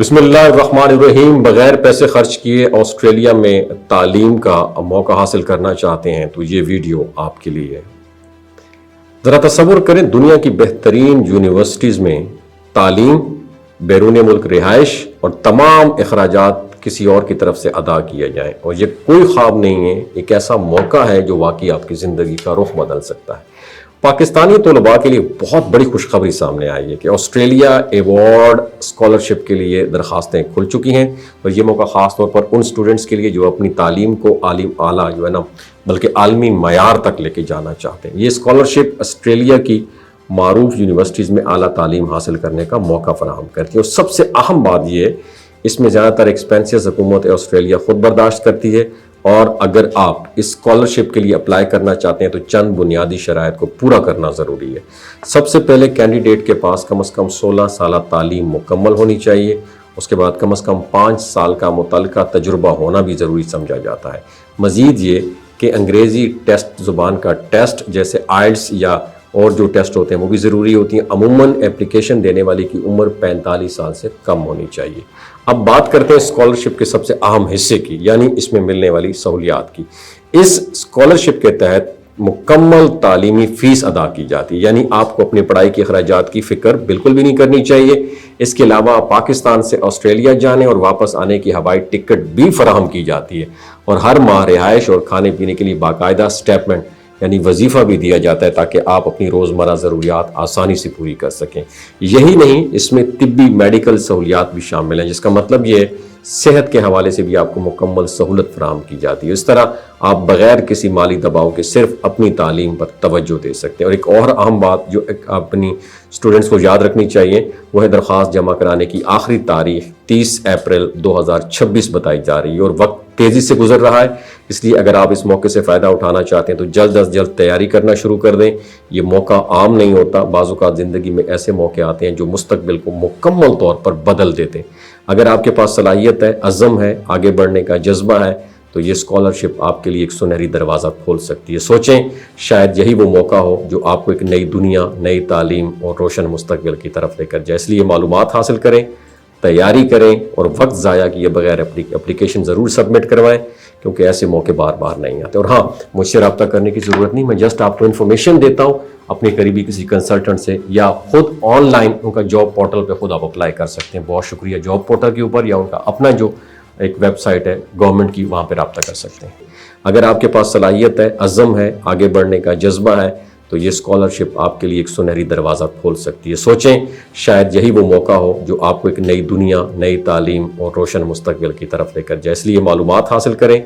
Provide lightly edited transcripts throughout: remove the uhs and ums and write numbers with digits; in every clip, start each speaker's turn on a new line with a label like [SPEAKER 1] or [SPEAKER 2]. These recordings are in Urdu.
[SPEAKER 1] بسم اللہ الرحمن الرحیم۔ بغیر پیسے خرچ کیے آسٹریلیا میں تعلیم کا موقع حاصل کرنا چاہتے ہیں تو یہ ویڈیو آپ کے لیے ہے۔ ذرا تصور کریں، دنیا کی بہترین یونیورسٹیز میں تعلیم، بیرون ملک رہائش اور تمام اخراجات کسی اور کی طرف سے ادا کیے جائیں، اور یہ کوئی خواب نہیں ہے، ایک ایسا موقع ہے جو واقعی آپ کی زندگی کا رخ بدل سکتا ہے۔ پاکستانی طلباء کے لیے بہت بڑی خوشخبری سامنے آئی ہے کہ آسٹریلیا ایوارڈ اسکالرشپ کے لیے درخواستیں کھل چکی ہیں، اور یہ موقع خاص طور پر ان سٹوڈنٹس کے لیے جو اپنی تعلیم کو اعلیٰ جو ہے نا بلکہ عالمی معیار تک لے کے جانا چاہتے ہیں۔ یہ اسکالرشپ آسٹریلیا کی معروف یونیورسٹیز میں اعلیٰ تعلیم حاصل کرنے کا موقع فراہم کرتی ہے، اور سب سے اہم بات یہ ہے اس میں زیادہ تر ایکسپینسز حکومت آسٹریلیا خود برداشت کرتی ہے، اور اگر آپ اس اسکالرشپ کے لیے اپلائی کرنا چاہتے ہیں تو چند بنیادی شرائط کو پورا کرنا ضروری ہے۔ سب سے پہلے کینڈیڈیٹ کے پاس کم از کم 16 سالہ تعلیم مکمل ہونی چاہیے، اس کے بعد کم از کم 5 سال کا متعلقہ تجربہ ہونا بھی ضروری سمجھا جاتا ہے۔ مزید یہ کہ انگریزی ٹیسٹ، زبان کا ٹیسٹ جیسے آئلٹس یا اور جو ٹیسٹ ہوتے ہیں وہ بھی ضروری ہوتی ہیں۔ عموماً اپلیکیشن دینے والے کی عمر 45 سال سے کم ہونی چاہیے۔ اب بات کرتے ہیں اسکالرشپ کے سب سے اہم حصے کی، یعنی اس میں ملنے والی سہولیات کی۔ اس اسکالرشپ کے تحت مکمل تعلیمی فیس ادا کی جاتی ہے، یعنی آپ کو اپنی پڑھائی کے اخراجات کی فکر بالکل بھی نہیں کرنی چاہیے۔ اس کے علاوہ پاکستان سے آسٹریلیا جانے اور واپس آنے کی ہوائی ٹکٹ بھی فراہم کی جاتی ہے، اور ہر ماہ رہائش اور کھانے پینے کے لیے باقاعدہ اسٹیپمنٹ یعنی وظیفہ بھی دیا جاتا ہے تاکہ آپ اپنی روزمرہ ضروریات آسانی سے پوری کر سکیں۔ یہی نہیں، اس میں طبی میڈیکل سہولیات بھی شامل ہیں، جس کا مطلب یہ ہے صحت کے حوالے سے بھی آپ کو مکمل سہولت فراہم کی جاتی ہے۔ اس طرح آپ بغیر کسی مالی دباؤ کے صرف اپنی تعلیم پر توجہ دے سکتے ہیں۔ اور ایک اور اہم بات جو اپنی اسٹوڈنٹس کو یاد رکھنی چاہیے وہ ہے درخواست جمع کرانے کی آخری تاریخ 30 اپریل 2026 بتائی جا رہی ہے، اور وقت تیزی سے گزر رہا ہے، اس لیے اگر آپ اس موقع سے فائدہ اٹھانا چاہتے ہیں تو جلد از جلد تیاری کرنا شروع کر دیں۔ یہ موقع عام نہیں ہوتا، بعض اوقات زندگی میں ایسے موقع آتے ہیں جو مستقبل کو مکمل طور پر بدل دیتے ہیں۔ اگر آپ کے پاس صلاحیت ہے، عزم ہے، آگے بڑھنے کا جذبہ ہے، تو یہ اسکالرشپ آپ کے لیے ایک سنہری دروازہ کھول سکتی ہے۔ سوچیں، شاید یہی وہ موقع ہو جو آپ کو ایک نئی دنیا، نئی تعلیم اور روشن مستقبل کی طرف لے کر جائے۔ اس لیے معلومات حاصل کریں، تیاری کریں، اور وقت ضائع کیے بغیر اپلیکیشن ضرور سبمٹ کروائیں، کیونکہ ایسے موقع بار بار نہیں آتے۔ اور ہاں، مجھ سے رابطہ کرنے کی ضرورت نہیں، میں جسٹ آپ کو انفارمیشن دیتا ہوں۔ اپنے قریبی کسی کنسلٹنٹ سے یا خود آن لائن ان کا جاب پورٹل پہ خود آپ اپلائی کر سکتے ہیں۔ بہت شکریہ جاب پورٹل کے اوپر، یا ان کا اپنا جو ایک ویب سائٹ ہے گورنمنٹ کی، وہاں پہ رابطہ کر سکتے ہیں۔ اگر آپ کے پاس صلاحیت ہے، عزم ہے، آگے بڑھنے کا جذبہ ہے، تو یہ اسکالرشپ آپ کے لیے ایک سنہری دروازہ کھول سکتی ہے۔ سوچیں، شاید یہی وہ موقع ہو جو آپ کو ایک نئی دنیا، نئی تعلیم اور روشن مستقبل کی طرف لے کر جائے۔ اس لیے معلومات حاصل کریں،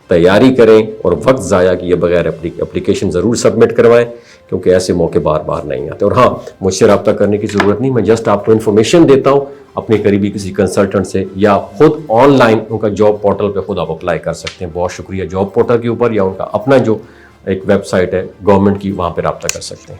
[SPEAKER 1] تیاری کریں، اور وقت ضائع کیے بغیر اپلیکیشن ضرور سبمٹ کروائیں، کیونکہ ایسے موقع بار بار نہیں آتے۔ اور ہاں، مجھ سے رابطہ کرنے کی ضرورت نہیں، میں جسٹ آپ کو انفارمیشن دیتا ہوں۔ اپنے قریبی کسی کنسلٹنٹ سے یا خود آن لائن ان کا جاب پورٹل پہ خود آپ اپلائی کر سکتے ہیں۔ بہت شکریہ جاب پورٹل کے اوپر، یا ان کا اپنا جو ایک ویب سائٹ ہے گورنمنٹ کی، وہاں پہ رابطہ کر سکتے ہیں۔